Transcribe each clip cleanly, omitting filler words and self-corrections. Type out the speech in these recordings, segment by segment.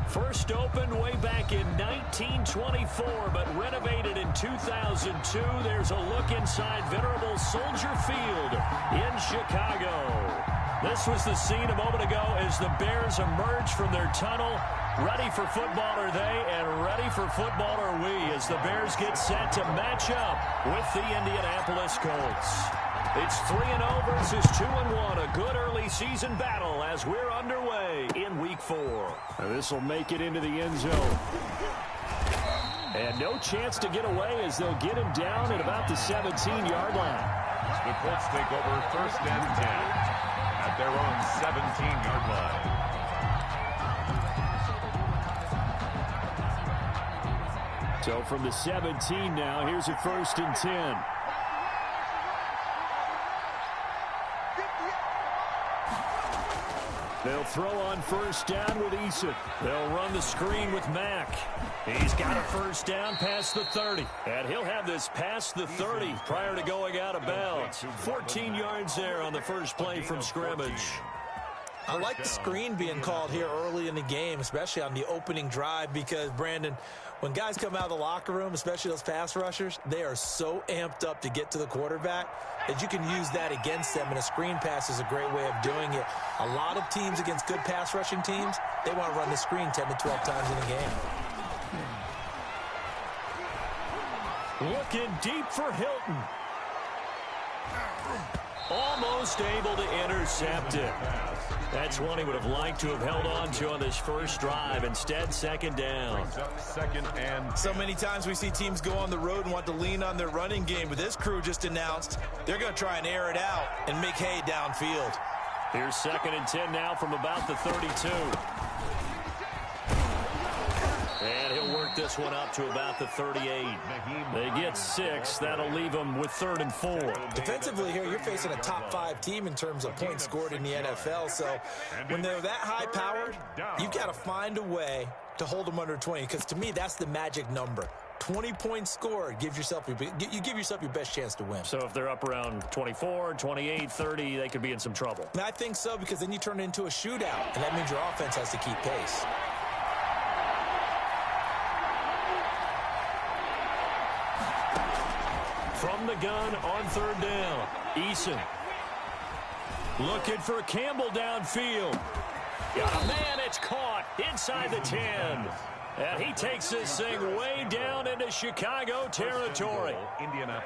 First opened way back in 1924, but renovated in 2002. There's a look inside venerable Soldier Field in Chicago. This was the scene a moment ago as the Bears emerged from their tunnel. Ready for football are they, and ready for football are we as the Bears get set to match up with the Indianapolis Colts. It's 3-0 versus 2-1, a good early season battle as we're underway in Week 4. This will make it into the end zone. And no chance to get away as they'll get him down at about the 17-yard line. The Colts take over first and 10 at their own 17-yard line. So from the 17 now, here's a first and 10. They'll throw on first down with Eason. They'll run the screen with Mack. He's got a first down past the 30. And he'll have this past the 30 prior to going out of bounds. 14 yards there on the first play from scrimmage. I like the screen being called here early in the game, especially on the opening drive, because, Brandon, when guys come out of the locker room, especially those pass rushers, they are so amped up to get to the quarterback that you can use that against them, and a screen pass is a great way of doing it. A lot of teams against good pass rushing teams, they want to run the screen 10 to 12 times in a game. Looking deep for Hilton. Almost able to intercept it. That's one he would have liked to have held on to on this first drive. Instead, second down. So many times we see teams go on the road and want to lean on their running game, but this crew just announced they're going to try and air it out and make hay downfield. Here's second and 10 now from about the 32. And he'll work this one up to about the 38. They get 6. That'll leave them with 3rd and 4. Defensively here, you're facing a top 5 team in terms of points scored in the NFL. So when they're that high-powered, you've got to find a way to hold them under 20. Because to me, that's the magic number. 20 points scored, you give yourself your best chance to win. So if they're up around 24, 28, 30, they could be in some trouble. And I think so, because then you turn it into a shootout, and that means your offense has to keep pace. From the gun on 3rd down, Eason. Looking for Campbell downfield. Got a man, it's caught inside the 10. And he takes this thing way down into Chicago territory.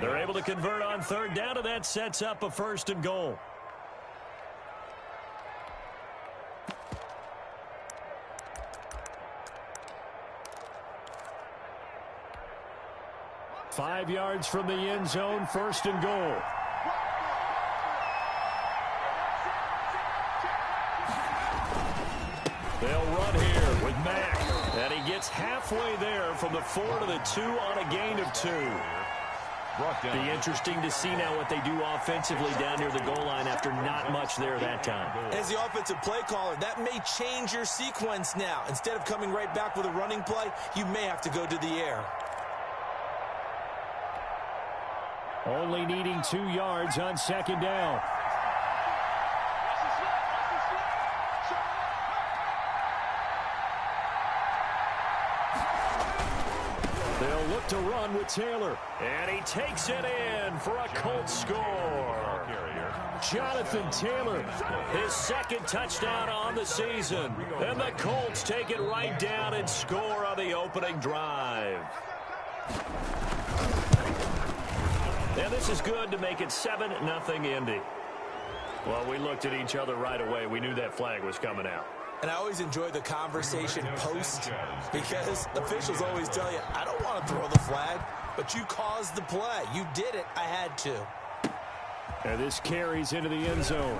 They're able to convert on 3rd down, and that sets up a 1st and goal. Five yards from the end zone, 1st and goal. They'll run here with Mack. And he gets halfway there from the 4 to the 2 on a gain of 2. Be interesting to see now what they do offensively down near the goal line after not much there that time. As the offensive play caller, that may change your sequence now. Instead of coming right back with a running play, you may have to go to the air. Only needing 2 yards on 2nd down. They'll look to run with Taylor. And he takes it in for a Colts score. Jonathan Taylor, his 2nd touchdown on the season. And the Colts take it right down and score on the opening drive. And this is good to make it 7-0 Indy. Well, we looked at each other right away. We knew that flag was coming out. And I always enjoy the conversation post, because officials always tell you, I don't want to throw the flag, but you caused the play. You did it. I had to. And this carries into the end zone.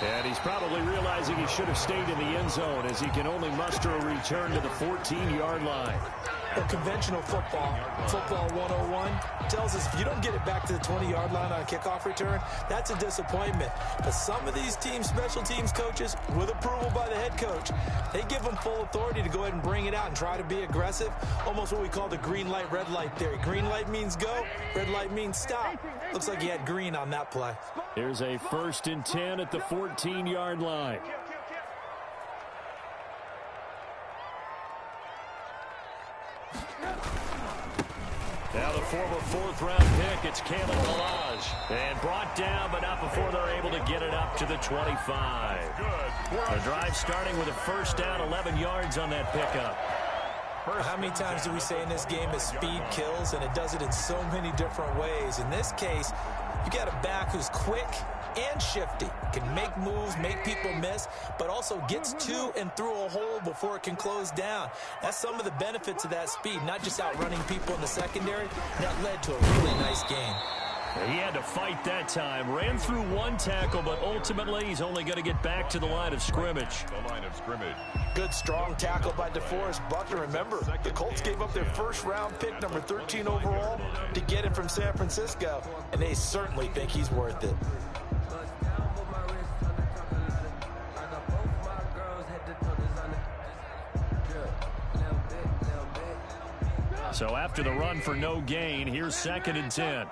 And he's probably realizing he should have stayed in the end zone as he can only muster a return to the 14-yard line. Well, conventional football 101, tells us if you don't get it back to the 20-yard line on a kickoff return, that's a disappointment. But some of these teams, special teams coaches, with approval by the head coach, they give them full authority to go ahead and bring it out and try to be aggressive, almost what we call the green light, red light theory. Green light means go, red light means stop. Looks like he had green on that play. Here's a 1st and 10 at the 14-yard line. Now the former fourth-round pick, it's Kalen Ballage. And brought down, but not before they're able to get it up to the 25. The drive starting with a first down, 11 yards on that pickup. How many times do we say in this game that speed kills, and it does it in so many different ways? In this case, you got a back who's quick and shifty, can make moves, make people miss, but also gets to and through a hole before it can close down. That's some of the benefits of that speed, not just outrunning people in the secondary. That led to a really nice game. He had to fight that time. Ran through one tackle, but ultimately he's only going to get back to the line of scrimmage. The line of scrimmage. Good, strong tackle by DeForest Buckner. Remember, the Colts gave up their first-round pick, number 13 overall, to get him from San Francisco, and they certainly think he's worth it. So after the run for no gain, here's 2nd and 10.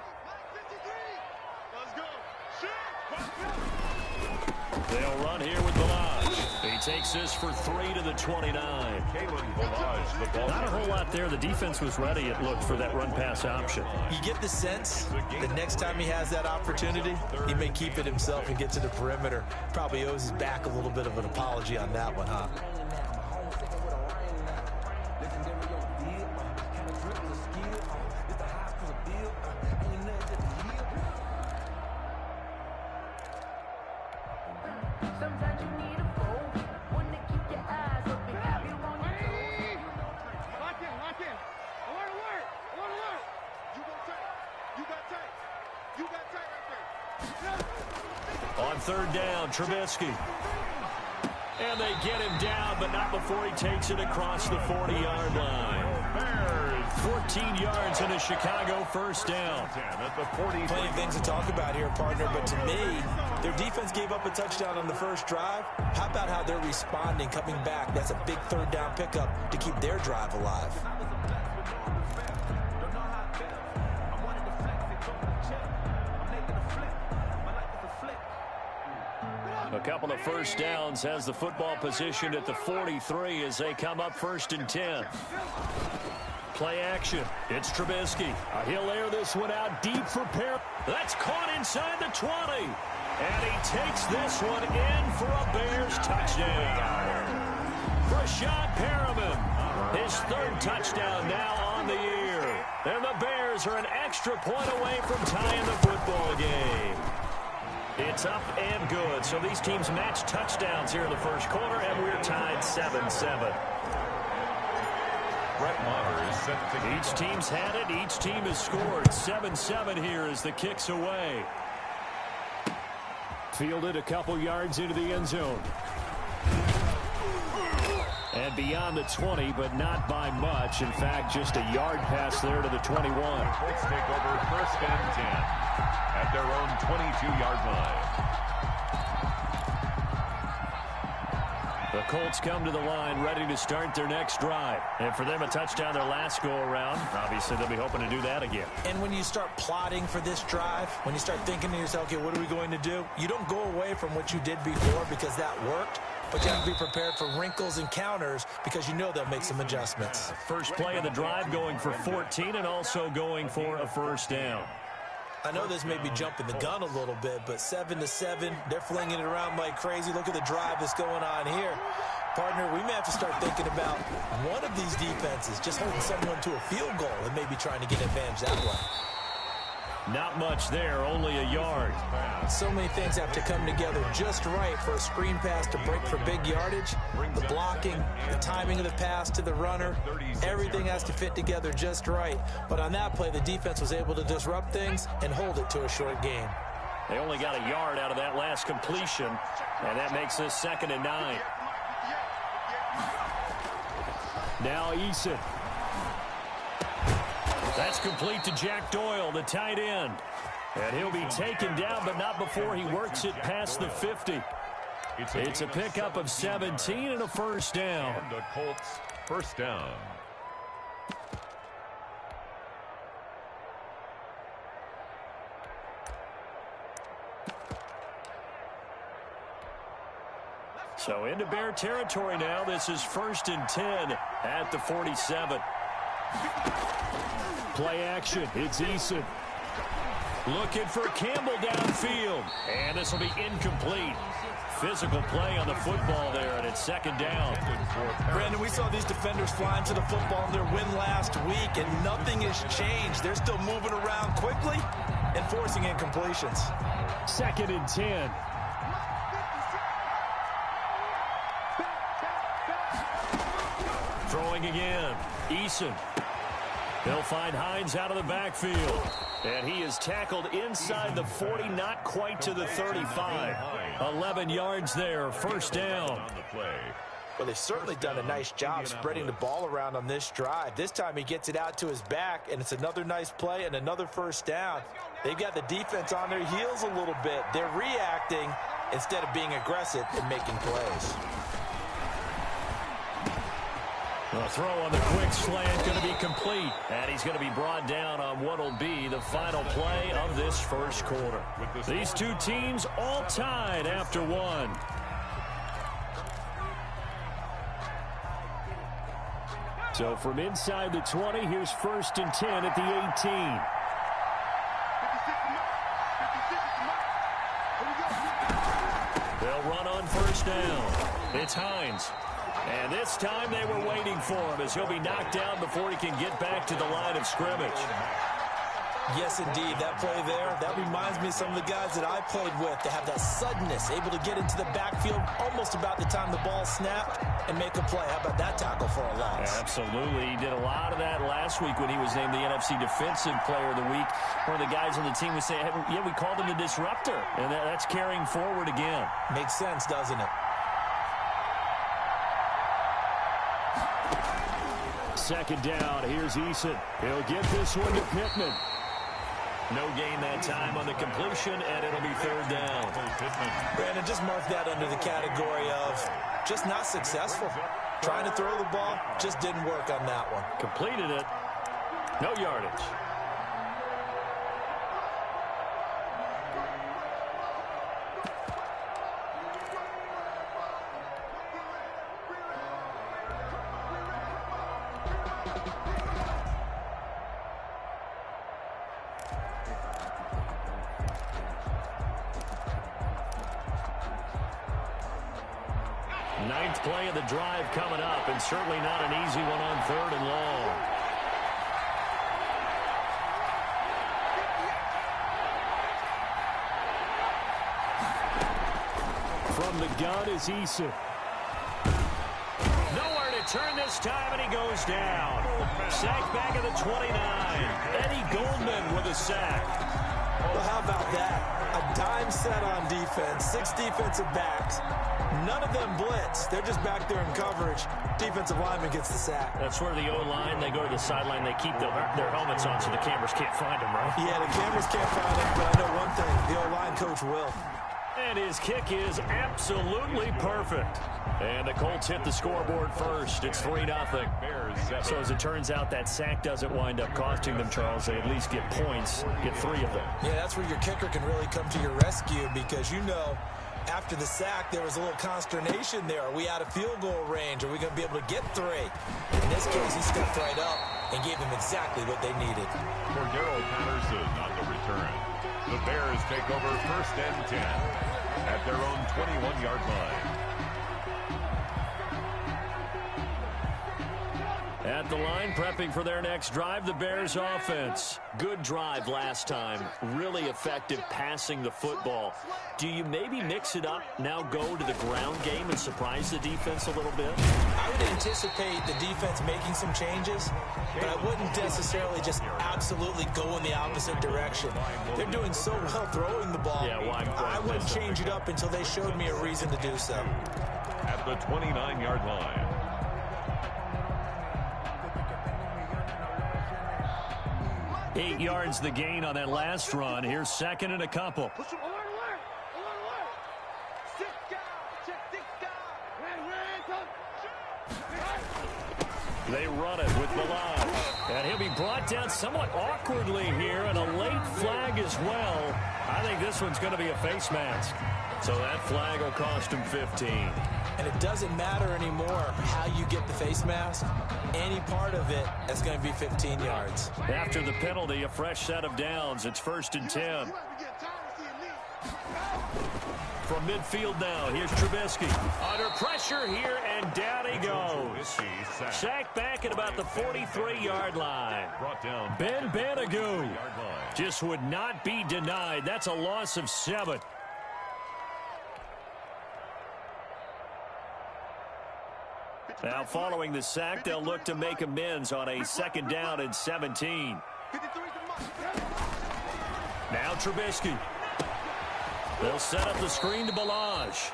They'll run here with Ballage. He takes this for 3 to the 29. Kalen Ballage, the ball. Not a whole lot there. The defense was ready, it looked, for that run-pass option. You get the sense the next time he has that opportunity, he may keep it himself and get to the perimeter. Probably owes his back a little bit of an apology on that one, huh? On 3rd down, Trubisky. And they get him down, but not before he takes it across the 40-yard line. 14 yards and a Chicago first down. Plenty of things to talk about here, partner, but to me, their defense gave up a touchdown on the first drive. How about how they're responding, coming back? That's a big 3rd down pickup to keep their drive alive. A couple of first downs, has the football positioned at the 43 as they come up 1st and 10. Play action. It's Trubisky. He'll air this one out deep for Perriman. That's caught inside the 20. And he takes this one in for a Bears touchdown. Rashad Perriman, his 3rd touchdown now on the year. And the Bears are an extra point away from tying the football game. It's up and good. So these teams match touchdowns here in the first quarter, and we're tied 7-7. Brett Maher is set to Each team's had it. Each team has scored. 7-7 here as the kick's away. Fielded a couple yards into the end zone. And beyond the 20, but not by much. In fact, just a yard pass there to the 21. Colts take over 1st and 10 at their own 22-yard line. The Colts come to the line ready to start their next drive. And for them, a touchdown their last go-around. Obviously, they'll be hoping to do that again. And when you start plotting for this drive, when you start thinking to yourself, okay, what are we going to do? You don't go away from what you did before because that worked. But you have to be prepared for wrinkles and counters because you know they'll make some adjustments. First play of the drive going for 14 and also going for a first down. I know this may be jumping the gun a little bit, but 7-7, they're flinging it around like crazy. Look at the drive that's going on here. Partner, we may have to start thinking about one of these defenses just holding someone to a field goal and maybe trying to get advantage that way. Not much there, only a yard. So many things have to come together just right for a screen pass to break for big yardage. The blocking, the timing of the pass to the runner, everything has to fit together just right. But on that play, the defense was able to disrupt things and hold it to a short gain. They only got a yard out of that last completion, and that makes this 2nd and 9. Now Eason. That's complete to Jack Doyle, the tight end. And he'll be taken down, but not before he works it past the 50. It's a pickup of 17 and a first down. And the Colts first down. So into Bear territory now. This is 1st and 10 at the 47. Play action. It's Eason. Looking for Campbell downfield. And this will be incomplete. Physical play on the football there, and it's second down. Brandon, we saw these defenders flying to the football in their win last week, and nothing has changed. They're still moving around quickly and forcing incompletions. Second and 10. Throwing again. Eason. They'll find Hines out of the backfield. And he is tackled inside the 40, not quite to the 35. 11 yards there, first down. Well, they've certainly done a nice job spreading the ball around on this drive. This time he gets it out to his back, and it's another nice play and another first down. They've got the defense on their heels a little bit. They're reacting instead of being aggressive and making plays. The throw on the quick slant going to be complete. And he's going to be brought down on what will be the final play of this first quarter. These two teams all tied after one. So from inside the 20, here's first and 10 at the 18. They'll run on first down. It's Hines. And this time they were waiting for him as he'll be knocked down before he can get back to the line of scrimmage. Yes, indeed. That play there, that reminds me of some of the guys that I played with to have that suddenness, able to get into the backfield almost about the time the ball snapped and make a play. How about that tackle for a loss? Absolutely. He did a lot of that last week when he was named the NFC Defensive Player of the Week. One of the guys on the team was saying, hey, yeah, we called him the disruptor. And that's carrying forward again. Makes sense, doesn't it? Second down, here's Eason. He'll get this one to Pittman. No gain that time on the completion, and it'll be third down. Brandon, just mark that under the category of just not successful. Trying to throw the ball, just didn't work on that one. Completed it. No yardage. Ninth play of the drive coming up, and certainly not an easy one on third and long. From the gun is Eason. Nowhere to turn this time, and he goes down. Sack back at the 29. Eddie Goldman with a sack. Well, how about that? A dime set on defense, 6 defensive backs. None of them blitz. They're just back there in coverage. Defensive lineman gets the sack. That's where the O-line, they go to the sideline, they keep their helmets on so the cameras can't find them, right? Yeah, the cameras can't find them, but I know one thing. The O-line coach will. And his kick is absolutely perfect. And the Colts hit the scoreboard first. It's 3-0. So as it turns out, that sack doesn't wind up costing them, Charles. They at least get points, get 3 of them. Yeah, that's where your kicker can really come to your rescue because, you know, after the sack, there was a little consternation there. Are we out of field goal range? Are we going to be able to get 3? In this case, he stepped right up and gave them exactly what they needed. Cordero Patterson on the return. The Bears take over first and 10 at their own 21-yard line. At the line, prepping for their next drive, the Bears offense. Good drive last time. Really effective passing the football. Do you maybe mix it up, now go to the ground game and surprise the defense a little bit? I would anticipate the defense making some changes, but I wouldn't necessarily just absolutely go in the opposite direction. They're doing so well throwing the ball. Yeah, why I wouldn't change it up until they showed me a reason to do so. At the 29-yard line. 8 yards the gain on that last run. Here's second and a couple. They run it with Milan. And he'll be brought down somewhat awkwardly here, and a late flag as well. I think this one's going to be a face mask. So that flag will cost him 15. And it doesn't matter anymore how you get the face mask. Any part of it is going to be 15 yards. After the penalty, a fresh set of downs. It's 1st and 10. From midfield now, here's Trubisky. Under pressure here, and down he goes. Sacked back at about the 43-yard line. Ben Banagoo just would not be denied. That's a loss of 7. Now, following the sack, they'll look to make amends on a 2nd down and 17. Now Trubisky. They'll set up the screen to Balaj.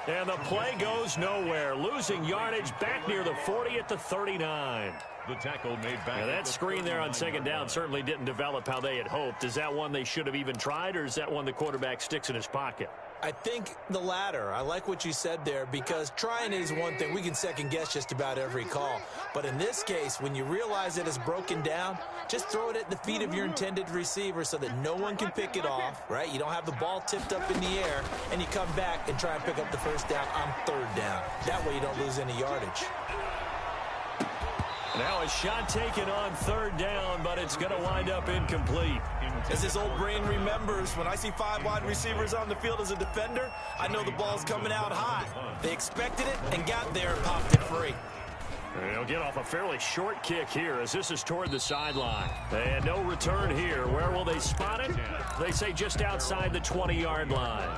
And the play goes nowhere. Losing yardage back near the 40 at the 39. The tackle made back. Now that screen there on 2nd down certainly didn't develop how they had hoped. Is that one they should have even tried, or is that one the quarterback sticks in his pocket? I think the latter. I like what you said there, because trying is one thing. We can second guess just about every call. But in this case, when you realize it is broken down, just throw it at the feet of your intended receiver so that no one can pick it off, right? You don't have the ball tipped up in the air, and you come back and try and pick up the 1st down on 3rd down. That way you don't lose any yardage. Now a shot taken on 3rd down, but it's going to wind up incomplete. As this old brain remembers, when I see 5 wide receivers on the field as a defender, I know the ball's coming out high. They expected it and got there and popped it free. They'll get off a fairly short kick here as this is toward the sideline. And no return here. Where will they spot it? They say just outside the 20-yard line.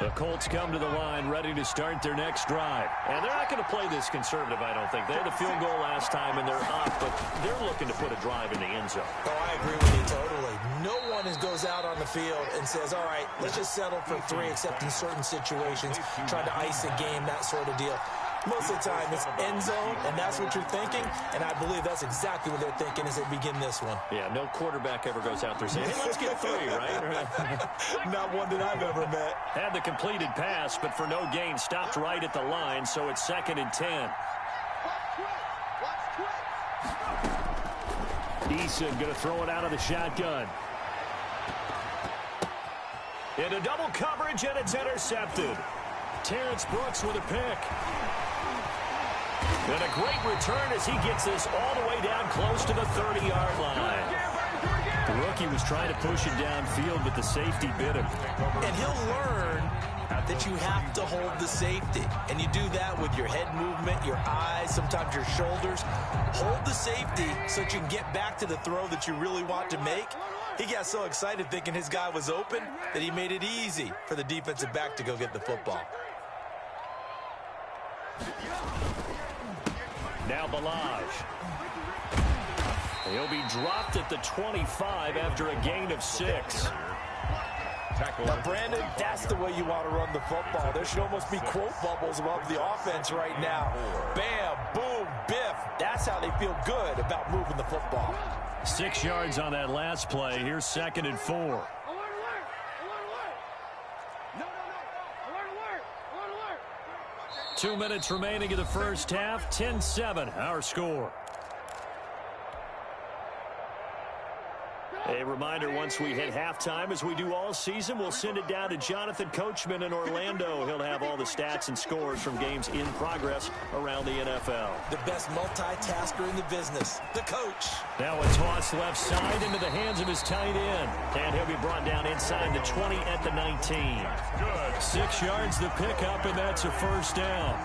The Colts come to the line ready to start their next drive. And they're not going to play this conservative, I don't think. They had a field goal last time, and they're up, but they're looking to put a drive in the end zone. Oh, I agree with you totally. No one goes out on the field and says, all right, let's just settle for 3, except in certain situations, trying to ice a game, that sort of deal. Most of the time, it's end zone, and that's what you're thinking, and I believe that's exactly what they're thinking as they begin this one. Yeah, no quarterback ever goes out there saying, hey, let's get 3, right? Not one that I've ever met. Had the completed pass, but for no gain, stopped right at the line, so it's 2nd and 10. Eason going to throw it out of the shotgun. Into double coverage, and it's intercepted. Terrence Brooks with a pick. And a great return as he gets this all the way down close to the 30-yard line. The rookie was trying to push it downfield, but the safety bit him. And he'll learn that you have to hold the safety. And you do that with your head movement, your eyes, sometimes your shoulders. Hold the safety so that you can get back to the throw that you really want to make. He got so excited thinking his guy was open that he made it easy for the defensive back to go get the football. Now Balaj. He'll be dropped at the 25 after a gain of 6. Now, Brandon, that's the way you want to run the football. There should almost be quote bubbles above the offense right now. Bam, boom, biff. That's how they feel good about moving the football. 6 yards on that last play. Here's 2nd and 4. 2 minutes remaining in the first half. 10-7, our score. A reminder, once we hit halftime, as we do all season, we'll send it down to Jonathan Coachman in Orlando. He'll have all the stats and scores from games in progress around the NFL. The best multitasker in the business, the coach. Now a toss left side into the hands of his tight end. And he'll be brought down inside the 20 at the 19. Good. 6 yards the pickup, and that's a 1st down.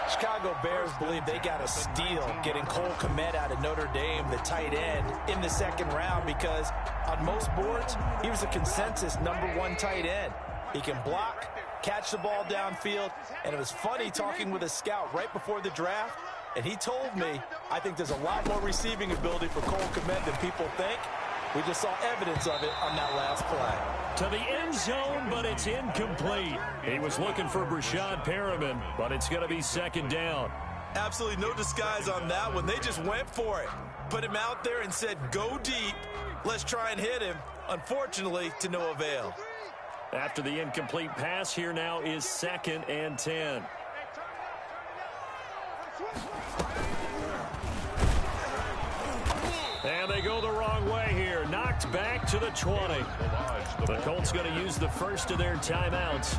Chicago Bears believe they got a steal getting Cole Kmet out of Notre Dame, the tight end, in the 2nd round, because on most boards, he was a consensus #1 tight end. He can block, catch the ball downfield, and it was funny talking with a scout right before the draft, and he told me, I think there's a lot more receiving ability for Cole Kmet than people think. We just saw evidence of it on that last play. To the end zone, but it's incomplete. He was looking for Brashad Perriman, but it's going to be 2nd down. Absolutely no disguise on that one. They just went for it. Put him out there and said, go deep. Let's try and hit him. Unfortunately, to no avail. After the incomplete pass, here now is 2nd and 10. And they go the wrong way here. Knocked back to the 20. The Colts going to use the first of their timeouts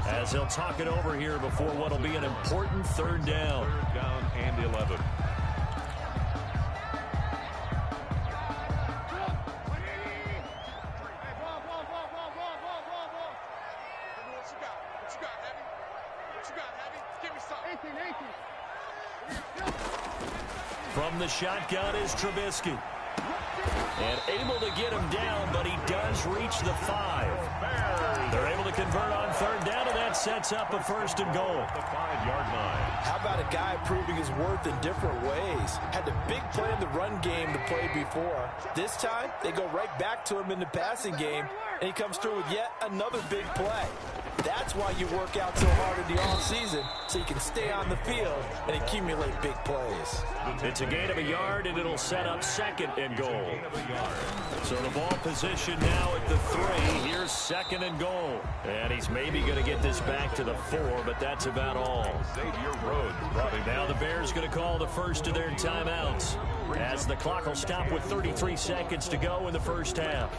as they'll talk it over here before what will be an important third down. Third down and 11. From the shotgun is Trubisky. And able to get him down, but he does reach the 5. They're able to convert on third down, and that sets up a 1st and goal. The 5-yard line. How about a guy proving his worth in different ways? Had the big play in the run game to play before. This time, they go right back to him in the passing game, and he comes through with yet another big play. That's why you work out so hard in the offseason, so you can stay on the field and accumulate big plays. It's a gain of a yard, and it'll set up 2nd and goal. So the ball position now at the 3. Here's 2nd and goal. And he's maybe going to get this back to the 4, but that's about all. Xavier Rhodes brought him. Now the Bears going to call the first of their timeouts as the clock will stop with 33 seconds to go in the first half.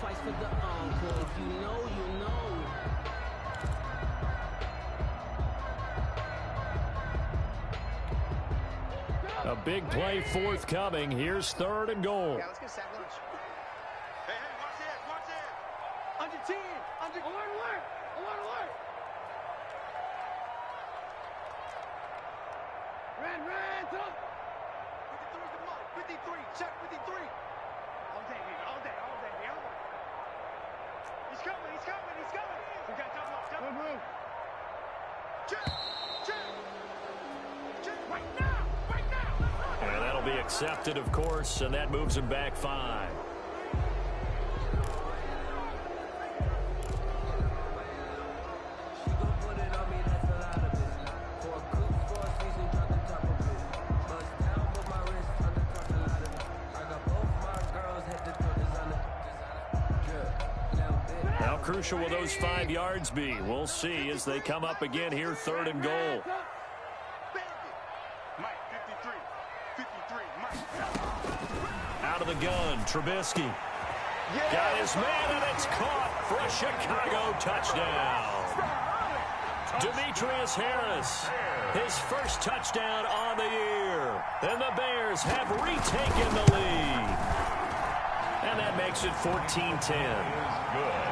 A big play forthcoming. Here's 3rd and goal. Yeah, let's get sack lunch. Hey, watch this, watch this. Under 10, alert. Ran, up. 53, come on, 53, check 53. All day, baby. He's coming. We got double up. Check. Right now. And that'll be accepted, of course, and that moves him back 5. How crucial will those 5 yards be? We'll see as they come up again here, 3rd and goal. Out of the gun, Trubisky. Got his man, and it's caught for a Chicago touchdown. Demetrius Harris, his first touchdown on the year. And the Bears have retaken the lead. And that makes it 14-10. Good.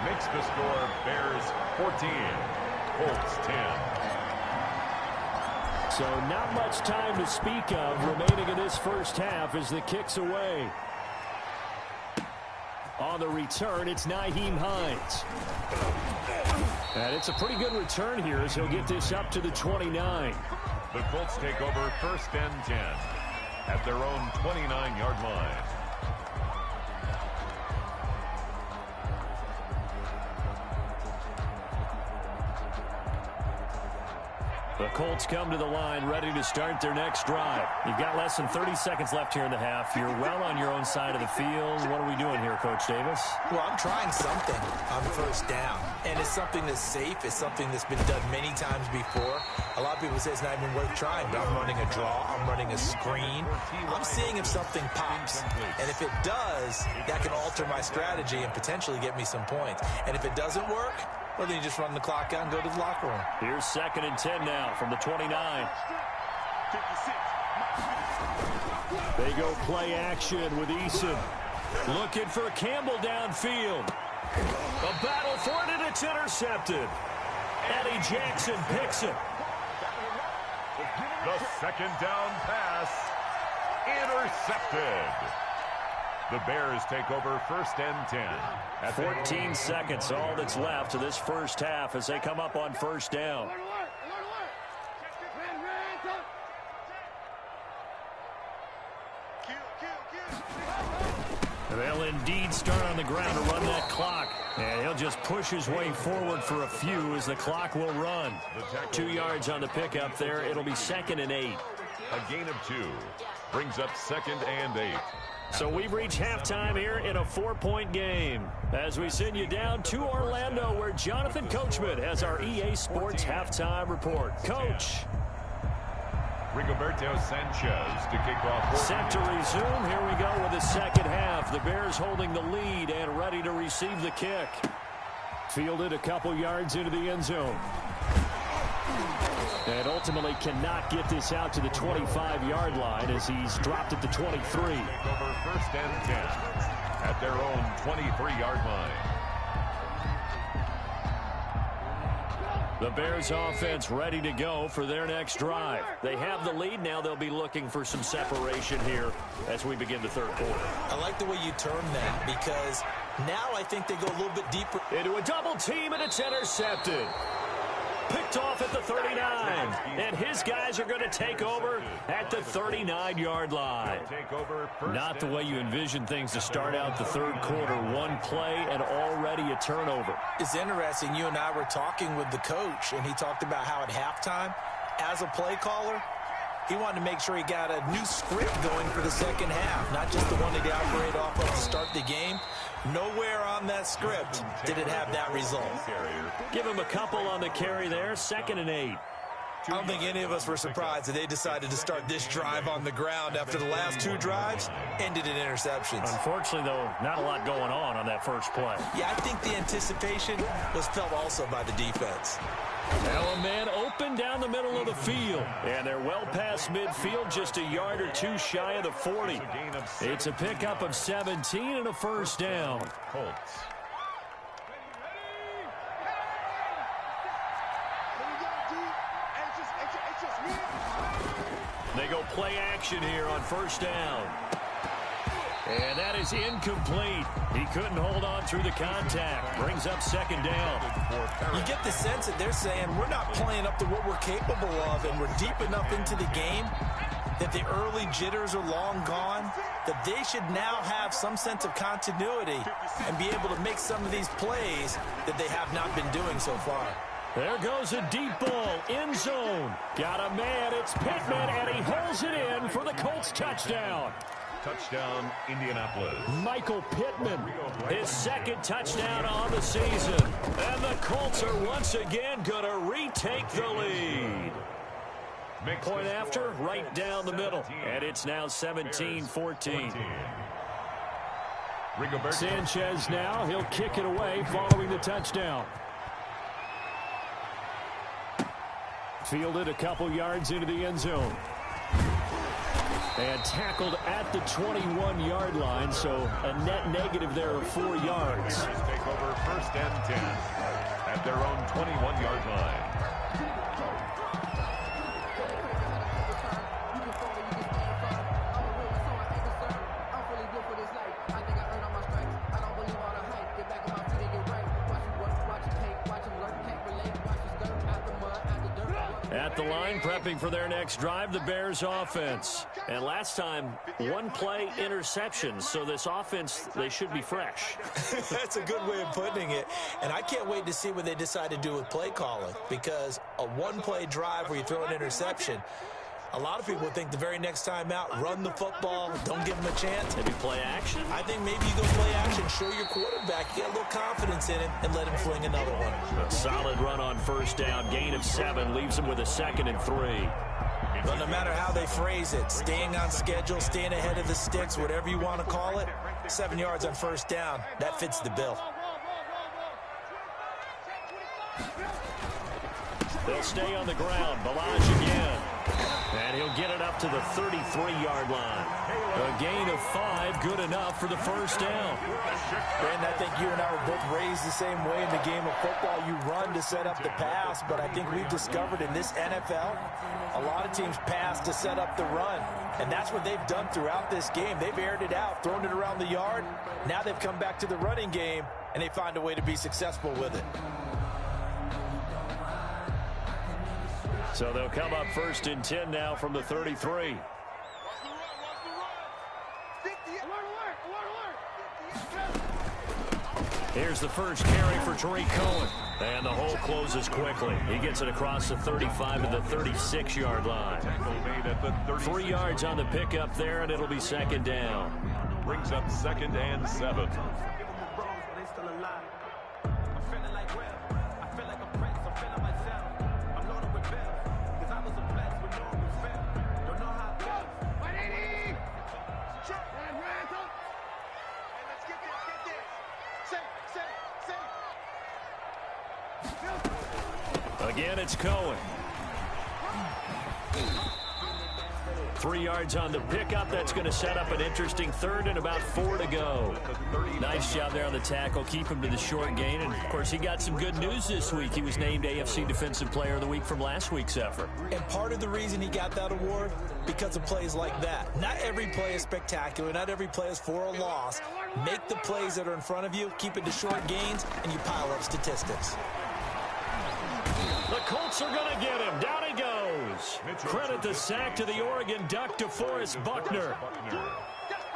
Makes the score Bears 14, Colts 10. So not much time to speak of remaining in this first half as the kick's away. On the return, it's Nyheim Hines. And it's a pretty good return here as he'll get this up to the 29. The Colts take over 1st and 10 at their own 29-yard line. The Colts come to the line ready to start their next drive. You've got less than 30 seconds left here in the half. You're well on your own side of the field. What are we doing here, Coach Davis? Well, I'm trying something on 1st down, and it's something that's safe. It's something that's been done many times before. A lot of people say it's not even worth trying, but I'm running a draw. I'm running a screen. I'm seeing if something pops, and if it does, that can alter my strategy and potentially get me some points. And if it doesn't work, well, then you just run the clock out and go to the locker room. Here's 2nd and 10 now from the 29. They go play action with Eason. Looking for Campbell downfield. A battle for it, and it's intercepted. Eddie Jackson picks it. The 2nd down pass intercepted. The Bears take over 1st and 10. 14 seconds, all that's left of this first half as they come up on 1st down. They'll indeed start on the ground to run that clock. And he'll just push his way forward for a few as the clock will run. 2 yards on the pickup there. It'll be 2nd and 8. A gain of 2 brings up 2nd and 8. So we've reached halftime here in a 4-point game as we send you down to Orlando where Jonathan Coachman has our EA Sports halftime report. Coach. Rigoberto Sanchez to kick off. Set to resume. Here we go with the second half. The Bears holding the lead and ready to receive the kick. Fielded a couple yards into the end zone. And ultimately cannot get this out to the 25-yard line as he's dropped at the 23. Over first and 10 at their own 23-yard line. The Bears offense ready to go for their next drive. They have the lead. Now they'll be looking for some separation here as we begin the third quarter. I like the way you term that because now I think they go a little bit deeper. Into a double team, and it's intercepted. Picked off at the 39. And his guys are going to take over at the 39-yard line. Not the way you envision things to start out the third quarter. One play and already a turnover. It's interesting. You and I were talking with the coach, and he talked about how at halftime, as a play caller, he wanted to make sure he got a new script going for the second half, not just the one that he operated off of to start the game. Nowhere on that script did it have that result. Give him a couple on the carry there. 2nd and 8. I don't think any of us were surprised that they decided to start this drive on the ground after the last two drives ended in interceptions. Unfortunately, though, not a lot going on that first play. Yeah, I think the anticipation was felt also by the defense. Now a man open down the middle of the field. And they're well past midfield, just a yard or two shy of the 40. It's a pickup of 17 and a first down. Colts. They go play action here on first down. And that is incomplete. He couldn't hold on through the contact. Brings up 2nd down. You get the sense that they're saying we're not playing up to what we're capable of, and we're deep enough into the game that the early jitters are long gone, that they should now have some sense of continuity and be able to make some of these plays that they have not been doing so far. There goes a deep ball, end zone. Got a man, it's Pittman, and he holds it in for the Colts touchdown. Touchdown, Indianapolis. Michael Pittman, his 2nd touchdown on the season. And the Colts are once again going to retake the lead. Point after, right down the middle. And it's now 17-14. Sanchez now, he'll kick it away following the touchdown. Fielded a couple yards into the end zone. And tackled at the 21-yard line, so a net negative there of 4 yards. Take over first and 10 at their own 21-yard line. At the line, prepping for their next drive, the Bears offense. And last time, one play interceptions, so this offense, they should be fresh. That's a good way of putting it. And I can't wait to see what they decide to do with play calling, because a one-play drive where you throw an interception, a lot of people think the very next time out, run the football, don't give them a chance. Maybe play action? I think maybe you go play action, show your quarterback, get a little confidence in him, and let him fling another one. A solid run on first down, gain of 7, leaves him with a 2nd and 3. But no matter how they phrase it, staying on schedule, staying ahead of the sticks, whatever you want to call it, 7 yards on first down, that fits the bill. They'll stay on the ground. Balaj again. And he'll get it up to the 33-yard line. A gain of 5, good enough for the first down. Brandon, I think you and I were both raised the same way in the game of football. You run to set up the pass, but I think we've discovered in this NFL, a lot of teams pass to set up the run. And that's what they've done throughout this game. They've aired it out, thrown it around the yard. Now they've come back to the running game, and they find a way to be successful with it. So they'll come up first and 10 now from the 33. Here's the first carry for Tariq Cohen. And the hole closes quickly. He gets it across the 35 to the 36-yard line. 3 yards on the pickup there, and it'll be 2nd down. Brings up 2nd and 7. Again, it's Cohen. 3 yards on the pickup. That's going to set up an interesting third and about 4 to go. Nice job there on the tackle. Keep him to the short gain. And, of course, he got some good news this week. He was named AFC Defensive Player of the Week from last week's effort. And part of the reason he got that award, because of plays like that. Not every play is spectacular. Not every play is for a loss. Make the plays that are in front of you, keep it to short gains, and you pile up statistics. The Colts are going to get him. Down he goes. Credit the sack to the Oregon Duck, DeForest Buckner.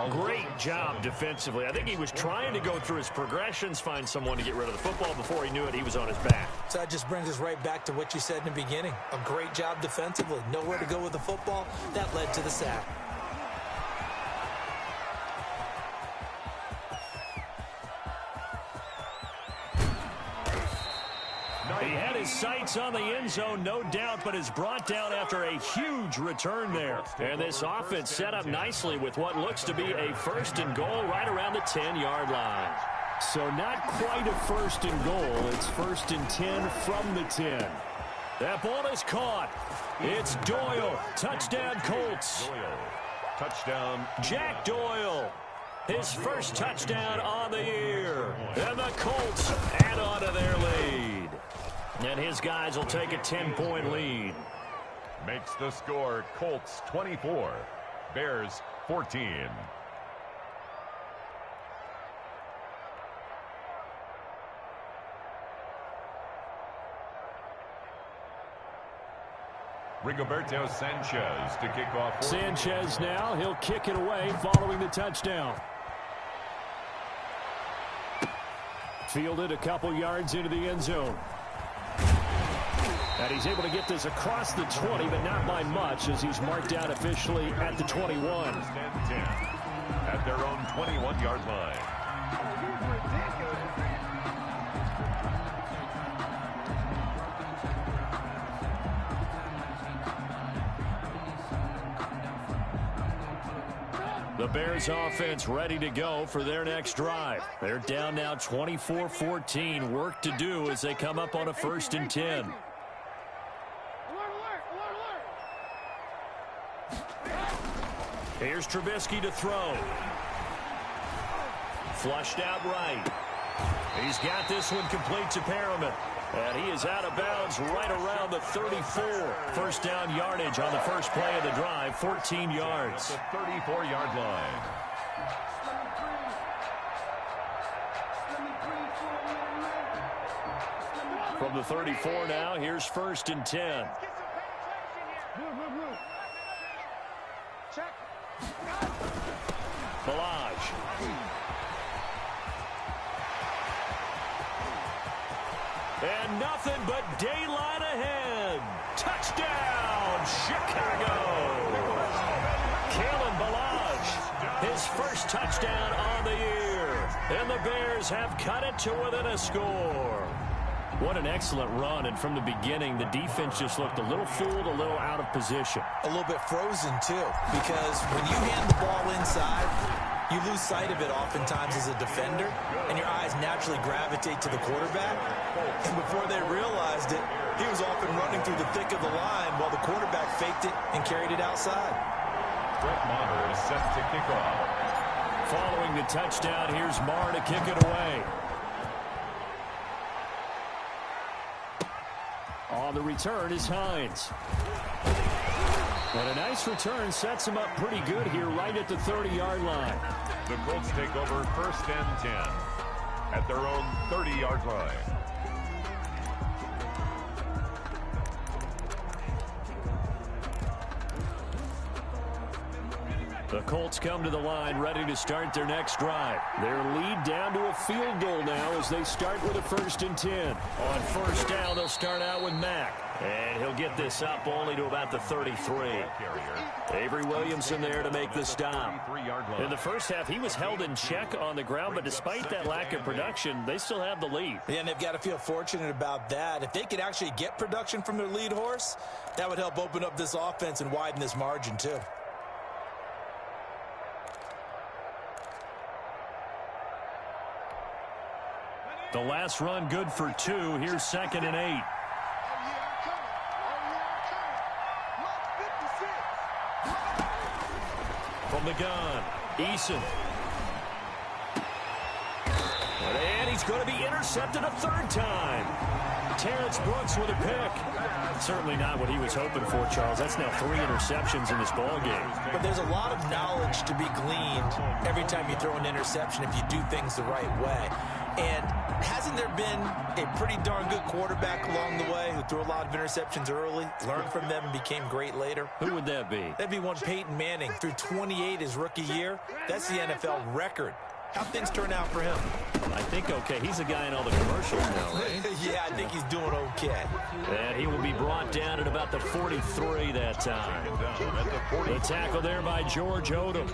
Great job defensively. I think he was trying to go through his progressions, find someone to get rid of the football. Before he knew it, he was on his back. So that just brings us right back to what you said in the beginning. A great job defensively. Nowhere to go with the football. That led to the sack. He had his sights on the end zone, no doubt, but is brought down after a huge return there. And this offense set up nicely with what looks to be a 1st and goal right around the 10-yard line. So not quite a 1st and goal. It's 1st and 10 from the 10. That ball is caught. It's Doyle. Touchdown, Colts. Touchdown. Jack Doyle. His first touchdown on the year. And the Colts add on to their lead. And his guys will take a 10-point lead. Makes the score Colts 24, Bears 14. Rigoberto Sanchez to kick off. Sanchez now, he'll kick it away following the touchdown. Fielded a couple yards into the end zone. And he's able to get this across the 20, but not by much, as he's marked out officially at the 21. At their own 21-yard line. The Bears offense ready to go for their next drive. They're down now 24-14. Work to do as they come up on a 1st and 10. Here's Trubisky to throw. Flushed out right. He's got this one complete to Perriman. And he is out of bounds right around the 34. First down yardage on the first play of the drive, 14 yards. The 34-yard line. From the 34 now, here's 1st and 10. Balaj. And nothing but daylight ahead. Touchdown, Chicago. Kalen Balaj, his first touchdown on the year. And the Bears have cut it to within a score. What an excellent run, and from the beginning, the defense just looked a little fooled, a little out of position. A little bit frozen, too, because when you hand the ball inside, you lose sight of it oftentimes as a defender, and your eyes naturally gravitate to the quarterback. And before they realized it, he was off and running through the thick of the line while the quarterback faked it and carried it outside. Brett Maher is set to kick off. Following the touchdown, here's Maher to kick it away. On the return is Hines. And a nice return sets him up pretty good here right at the 30-yard line. The Colts take over 1st and 10 at their own 30-yard line. The Colts come to the line ready to start their next drive. Their lead down to a field goal now as they start with a 1st and 10. On first down, they'll start out with Mack. And he'll get this up only to about the 33. Avery Williamson there to make the stop. In the first half, he was held in check on the ground, but despite that lack of production, they still have the lead. Yeah, and they've got to feel fortunate about that. If they could actually get production from their lead horse, that would help open up this offense and widen this margin, too. The last run good for 2. Here's 2nd and 8. the gun. Eason. And he's going to be intercepted a third time. Terrence Brooks with a pick. Certainly not what he was hoping for, Charles. That's now 3 interceptions in this ball game. But there's a lot of knowledge to be gleaned every time you throw an interception if you do things the right way. And hasn't there been a pretty darn good quarterback along the way who threw a lot of interceptions early, learned from them, and became great later? Who would that be? That'd be one Peyton Manning. Threw 28 his rookie year. That's the NFL record. How'd things turn out for him? I think okay. He's a guy in all the commercials now, right? Yeah, I think he's doing okay. And he will be brought down at about the 43 that time. The tackle there by George Odom.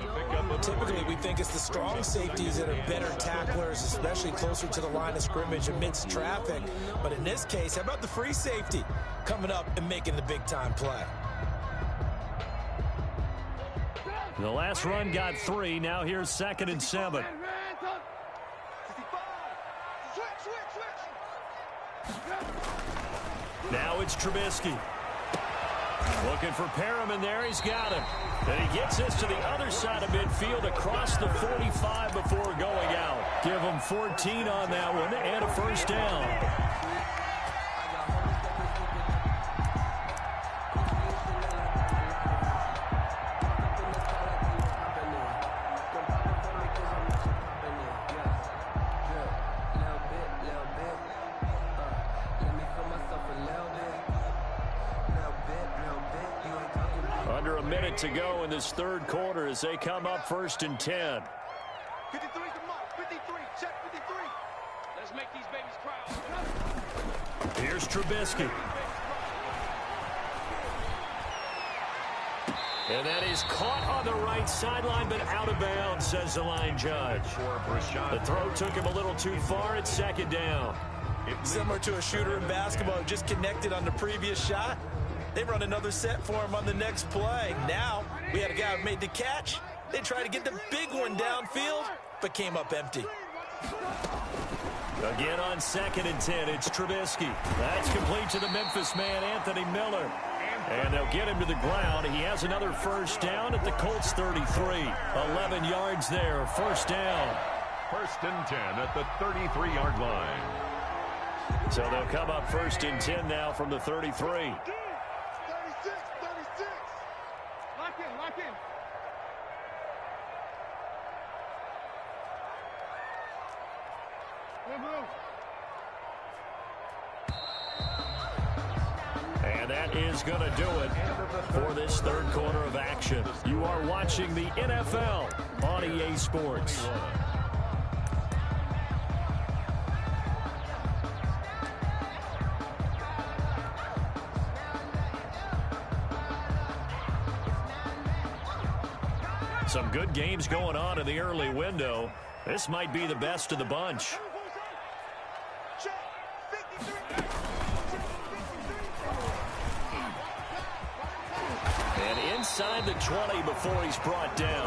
Typically, we think it's the strong safeties that are better tacklers, especially closer to the line of scrimmage amidst traffic. But in this case, how about the free safety coming up and making the big-time play? The last run got 3. Now here's 2nd and 7. Now it's Trubisky. Looking for Perriman there. He's got him. And he gets this to the other side of midfield across the 45 before going out. Give him 14 on that one and a first down. Under a minute to go in this third quarter as they come up 1st and 10. 53 come on. 53. Check 53. Let's make these babies proud. Here's Trubisky. And that is caught on the right sideline, but out of bounds, says the line judge. The throw took him a little too far. It's 2nd down. Similar to a shooter in basketball who just connected on the previous shot. They run another set for him on the next play. Now, we had a guy who made the catch. They tried to get the big one downfield, but came up empty. Again on 2nd and 10, it's Trubisky. That's complete to the Memphis man, Anthony Miller. And they'll get him to the ground. He has another first down at the Colts 33. 11 yards there, first down. 1st and 10 at the 33-yard line. So they'll come up 1st and 10 now from the 33. 36. Lock in. And that is going to do it for this third quarter of action. You are watching the NFL on EA Sports. Some good games going on in the early window. This might be the best of the bunch. And inside the 20 before he's brought down.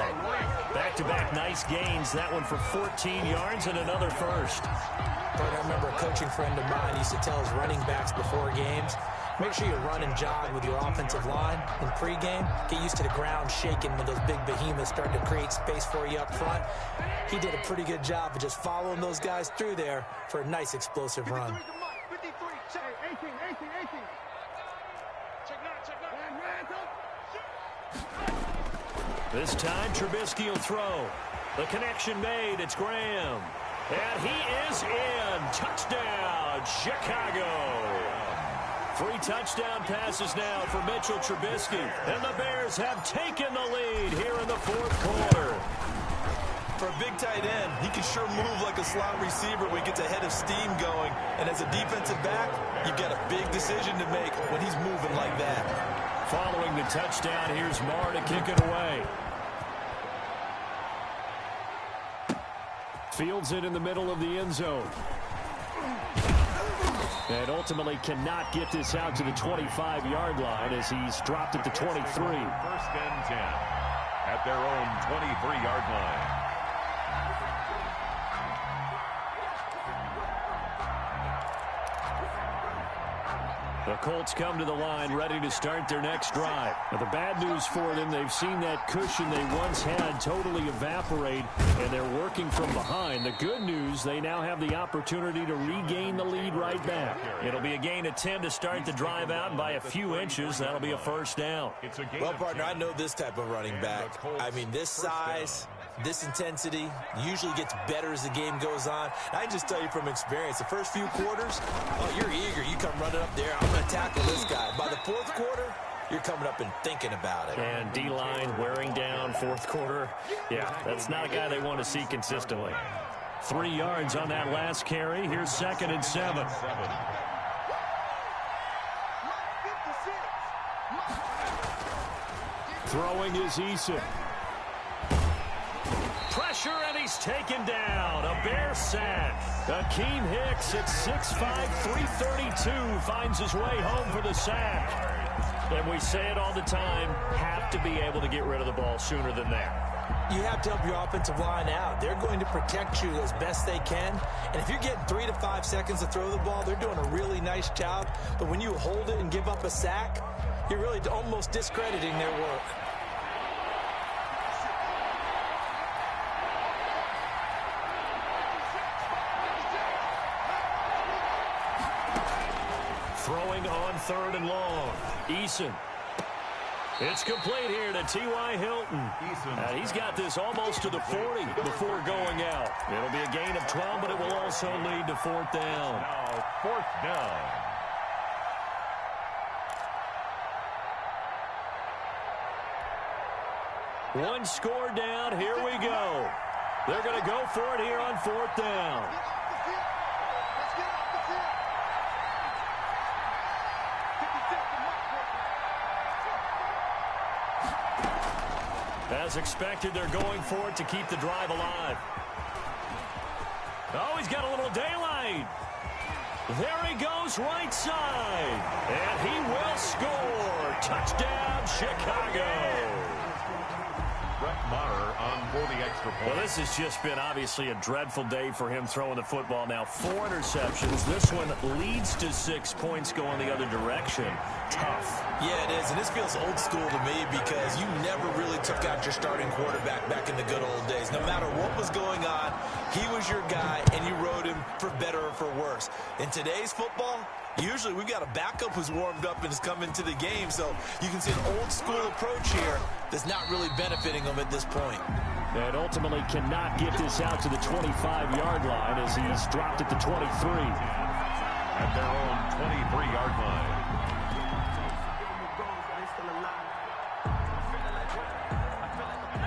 Back-to-back nice gains. That one for 14 yards and another first. I remember a coaching friend of mine used to tell his running backs before games, make sure you run and jog with your offensive line in pregame. Get used to the ground shaking when those big behemoths start to create space for you up front. He did a pretty good job of just following those guys through there for a nice explosive run. 53, check 18. Check This time Trubisky will throw. The connection made. It's Graham. And he is in. Touchdown, Chicago. 3 touchdown passes now for Mitchell Trubisky. And the Bears have taken the lead here in the fourth quarter. For a big tight end, he can sure move like a slot receiver when he gets a head of steam going. And as a defensive back, you've got a big decision to make when he's moving like that. Following the touchdown, here's Marr to kick it away. Fields it in the middle of the end zone. And ultimately cannot get this out to the 25-yard line as he's dropped at the 23. 1st and 10 at their own 23-yard line. The Colts come to the line ready to start their next drive. Now, the bad news for them, they've seen that cushion they once had totally evaporate, and they're working from behind. The good news, they now have the opportunity to regain the lead right back. It'll be a gain of 10 to start the drive out, and by a few inches, that'll be a first down. Well, partner, I know this type of running back. I mean, this size, this intensity usually gets better as the game goes on. I can just tell you from experience, the first few quarters, oh, you're eager. You come running up there, I'm going to tackle this guy. By the fourth quarter, you're coming up and thinking about it. And D-line wearing down fourth quarter. Yeah, that's not a guy they want to see consistently. 3 yards on that last carry. Here's 2nd and 7. Throwing is Eason. Pressure, and he's taken down. A Bear sack. Akeem Hicks at 6'5", 332 finds his way home for the sack. And we say it all the time, have to be able to get rid of the ball sooner than that. You have to help your offensive line out. They're going to protect you as best they can. And if you're getting 3 to 5 seconds to throw the ball, they're doing a really nice job. But when you hold it and give up a sack, you're really almost discrediting their work. Throwing on 3rd and long. Eason. It's complete here to T.Y. Hilton. He's got this almost to the 40 before going out. It'll be a gain of 12, but it will also lead to 4th down. Now 4th down. One score down. Here we go. They're going to go for it here on 4th down. As expected, they're going for it to keep the drive alive. Oh, he's got a little daylight. There he goes, right side. And he will score. Touchdown, Chicago. Brett Maher on for the extra point. Well, this has just been obviously a dreadful day for him throwing the football. Now 4 interceptions. This one leads to 6 points going the other direction. Tough. Yeah, it is, and this feels old school to me because you never really took out your starting quarterback back in the good old days. No matter what was going on, he was your guy, and you rode him for better or for worse. In today's football, usually we've got a backup who's warmed up and has come into the game, so you can see an old school approach here that's not really benefiting them at this point. And ultimately cannot get this out to the 25-yard line as he's dropped at the 23. At their own 23-yard line.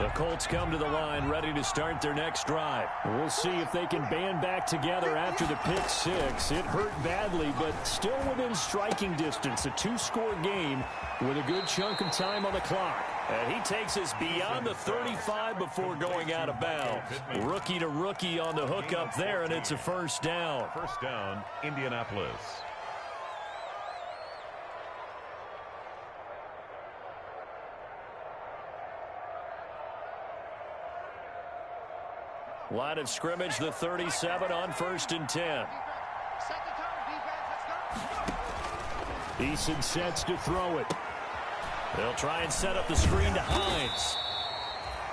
The Colts come to the line ready to start their next drive. We'll see if they can band back together after the pick 6. It hurt badly, but still within striking distance. A 2-score game with a good chunk of time on the clock. And he takes us beyond the 35 before going out of bounds. Rookie to rookie on the hook up there, and it's a 1st down. 1st down, Indianapolis. Line of scrimmage, the 37 on 1st and 10. Eason sets to throw it. They'll try and set up the screen to Hines.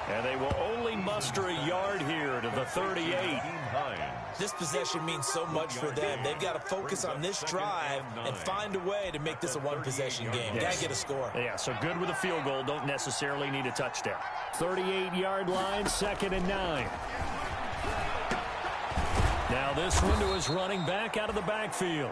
And they will only muster a yard here to the 38. This possession means so much for them. They've got to focus on this drive and find a way to make this a one-possession game. Got to get a score. Yeah, so good with a field goal. Don't necessarily need a touchdown. 38-yard line, 2nd and 9. Now this one to his running back out of the backfield.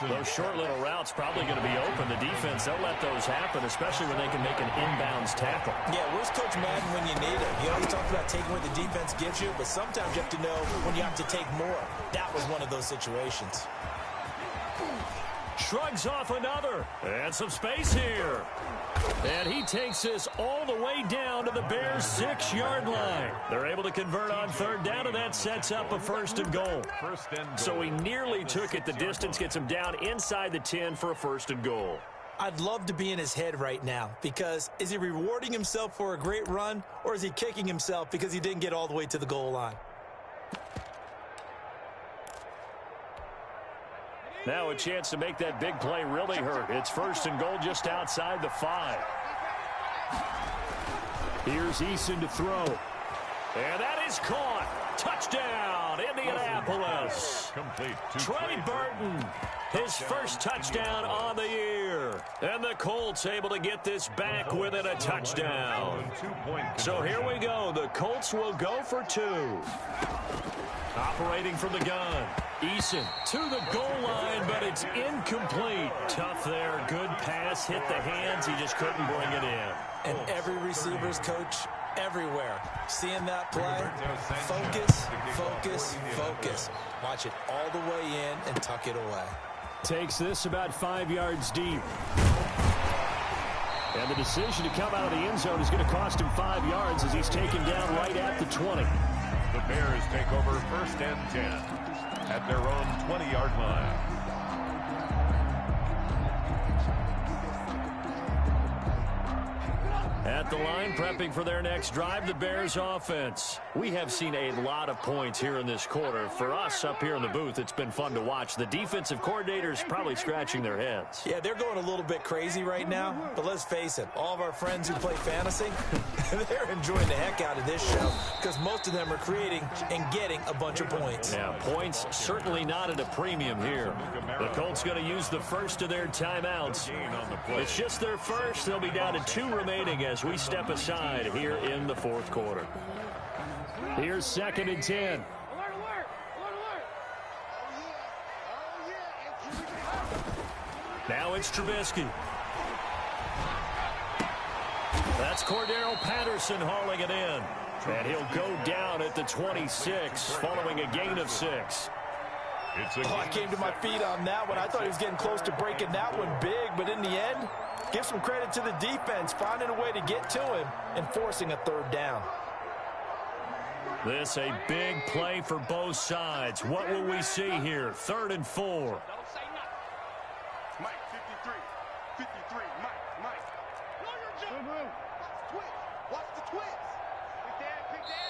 Those short little routes probably going to be open. The defense, they'll let those happen, especially when they can make an inbounds tackle. Yeah, where's Coach Madden when you need him? He always talks about taking what the defense gives you, but sometimes you have to know when you have to take more. That was one of those situations. Shrugs off another. And some space here. And he takes this all the way down to the Bears' 6-yard line. They're able to convert on 3rd down, and that sets up a 1st and goal. So he nearly took it. The distance gets him down inside the 10 for a 1st and goal. I'd love to be in his head right now because is he rewarding himself for a great run, or is he kicking himself because he didn't get all the way to the goal line? Now a chance to make that big play really hurt. It's 1st and goal just outside the 5. Here's Eason to throw. And that is caught. Touchdown, Indianapolis. Complete. Trey Burton, his first touchdown on the year. And the Colts able to get this back within a touchdown. So here we go. The Colts will go for 2. Operating from the gun. Eason to the goal line, but it's incomplete. Tough there. Good pass. Hit the hands. He just couldn't bring it in. And every receiver's coach everywhere seeing that play. Focus, focus, focus. Watch it all the way in and tuck it away. Takes this about 5 yards deep. And the decision to come out of the end zone is going to cost him 5 yards as he's taken down right at the 20. The Bears take over 1st and 10 at their own 20-yard line. At the line, prepping for their next drive, the Bears offense. We have seen a lot of points here in this quarter. For us up here in the booth, it's been fun to watch. The defensive coordinators probably scratching their heads. Yeah, they're going a little bit crazy right now, but let's face it, all of our friends who play fantasy, they're enjoying the heck out of this show because most of them are creating and getting a bunch of points. Yeah, points certainly not at a premium here. The Colts going to use the first of their timeouts. It's just their first. They'll be down to 2 remaining as we step aside here in the 4th quarter. Here's 2nd and 10. Now it's Trubisky. That's Cordero Patterson hauling it in. And he'll go down at the 26 following a gain of 6. I came to my feet on that one. I thought he was getting close to breaking that one big, but in the end, give some credit to the defense, finding a way to get to him and forcing a 3rd down. This a big play for both sides. What will we see here? 3rd and 4. Don't say nothing. Mike, 53, Mike. Know your job. Watch the twist. Quick dad.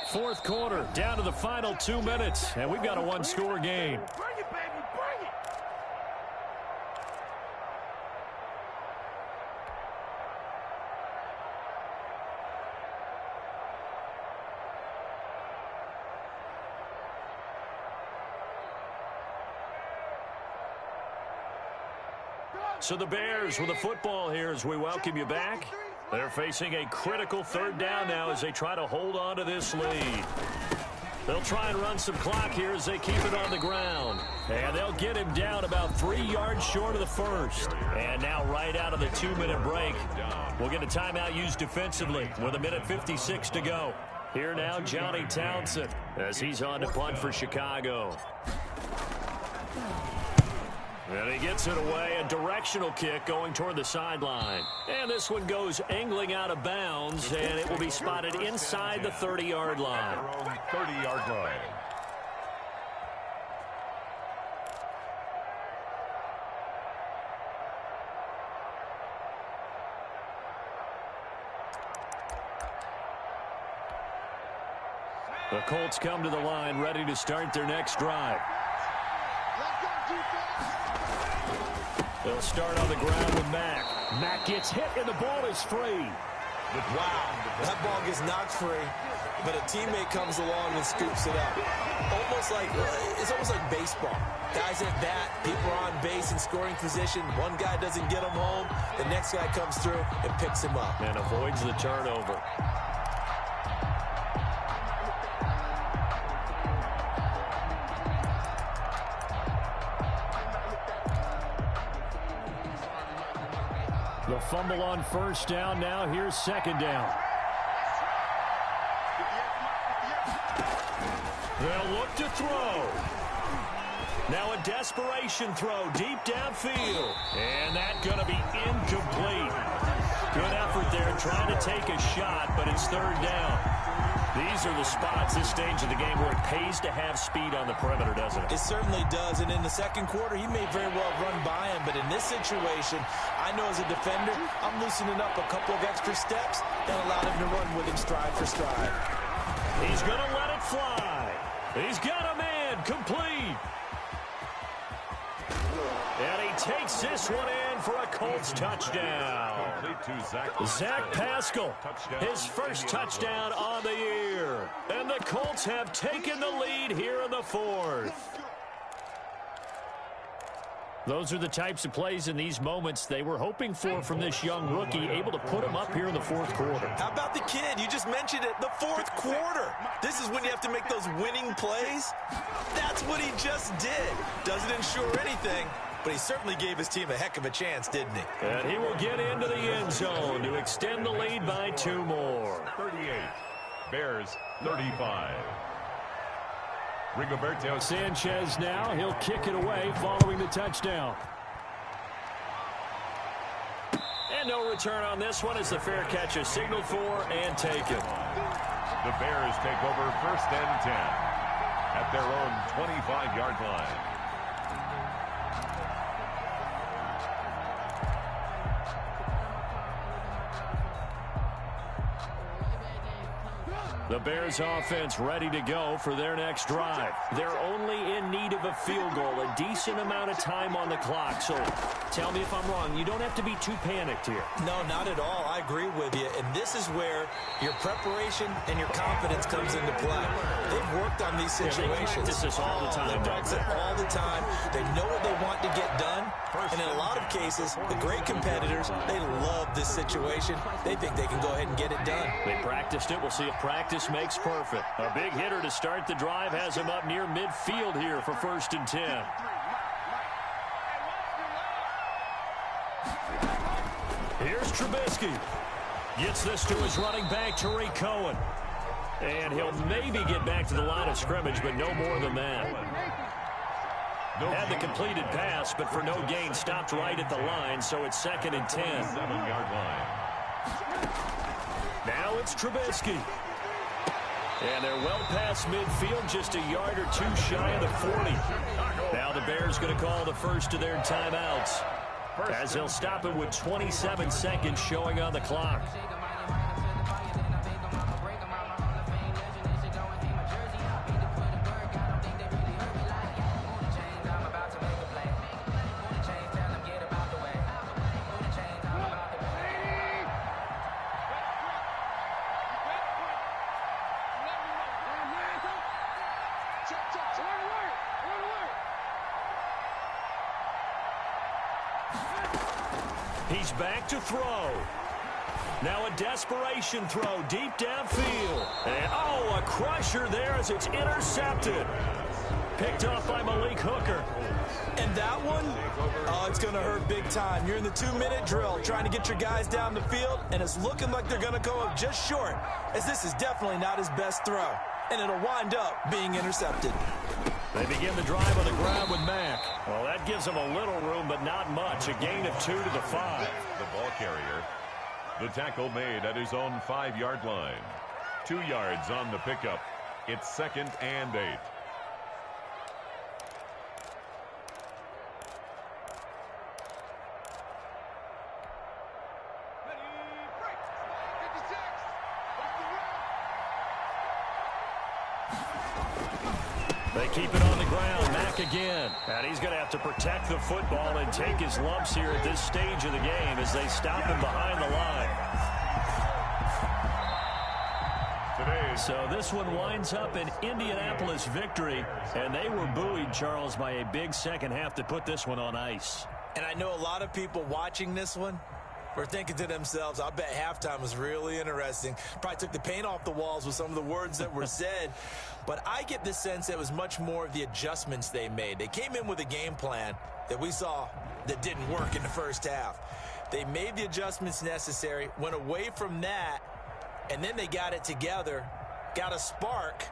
4th quarter, down to the final 2 minutes, and we've got a 1-score game. Bring it, baby, bring it. So the Bears with the football here as we welcome you back. They're facing a critical 3rd down now as they try to hold on to this lead. They'll try and run some clock here as they keep it on the ground. And they'll get him down about 3 yards short of the 1st. And now right out of the 2-minute break, we'll get a timeout used defensively with 1:56 to go. Here now, Johnny Townsend as he's on to punt for Chicago. And he gets it away, a directional kick going toward the sideline. And this one goes angling out of bounds, and it will be spotted inside the 30-yard line. 30-yard line. The Colts come to the line ready to start their next drive. They'll start on the ground with Mack. Mack gets hit and the ball is free. Wow, that ball gets knocked free, but a teammate comes along and scoops it up. It's almost like baseball. Guys at bat, people are on base in scoring position. One guy doesn't get him home, the next guy comes through and picks him up. And avoids the turnover. The fumble on 1st down. Now here's 2nd down. They'll look to throw. Now a desperation throw deep downfield. And that's going to be incomplete. Good effort there trying to take a shot, but it's 3rd down. These are the spots this stage of the game where it pays to have speed on the perimeter, doesn't it? It certainly does, and in the 2nd quarter, he may very well run by him, but in this situation, I know as a defender, I'm loosening up a couple of extra steps that allowed him to run with him stride for stride. He's going to let it fly. He's got a man complete. And he takes this one in for a Colts touchdown. Zach Pascal, his first touchdown on the year. And the Colts have taken the lead here in the fourth. Those are the types of plays in these moments they were hoping for from this young rookie, able to put him up here in the fourth quarter. How about the kid? You just mentioned it, the fourth quarter. This is when you have to make those winning plays. That's what he just did. Doesn't ensure anything, but he certainly gave his team a heck of a chance, didn't he? And he will get into the end zone to extend the lead by 2 more. 38, Bears 35. Rigoberto Sanchez now, he'll kick it away following the touchdown. And no return on this one as the fair catch is signaled for and taken. The Bears take over first and 10 at their own 25-yard line. The Bears offense ready to go for their next drive. They're only in need of a field goal, a decent amount of time on the clock. So tell me if I'm wrong. You don't have to be too panicked here. No, not at all. I agree with you. And this is where your preparation and your confidence comes into play. They've worked on these situations. They practice this all the time. They practice it all the time. They know what they want to get done. And in a lot of cases, the great competitors, they love this situation. They think they can go ahead and get it done. They practiced it. We'll see if practice makes perfect. A big hitter to start the drive has him up near midfield here for first and 10. Here's Trubisky. Gets this to his running back, Tariq Cohen. And he'll maybe get back to the line of scrimmage, but no more than that. Had the completed pass, but for no gain, stopped right at the line, so it's second and 10. 7-yard line. Now it's Trubisky. And they're well past midfield, just a yard or two shy of the 40. Now the Bears going to call the first of their timeouts, as they'll stop it with 27 seconds showing on the clock. He's back to throw. Now a desperation throw deep downfield. And, oh, a crusher there as it's intercepted. Picked off by Malik Hooker. And that one, oh, it's going to hurt big time. You're in the 2-minute drill trying to get your guys down the field, and it's looking like they're going to go up just short, as this is definitely not his best throw. And it'll wind up being intercepted. They begin the drive on the ground with Mack. Well, that gives them a little room, but not much. A gain of 2 to the 5. The ball carrier. The tackle made at his own 5-yard line. 2 yards on the pickup. It's second and 8. They keep it on the ground. Mack again. And he's going to have to protect the football and take his lumps here at this stage of the game as they stop him behind the line. So this one winds up an Indianapolis victory, and they were buoyed, Charles, by a big second half to put this one on ice. And I know a lot of people watching this one were thinking to themselves, I bet halftime was really interesting. Probably took the paint off the walls with some of the words that were said. But I get the sense it was much more of the adjustments they made. They came in with a game plan that we saw that didn't work in the first half. They made the adjustments necessary, went away from that, and then they got it together, got a spark,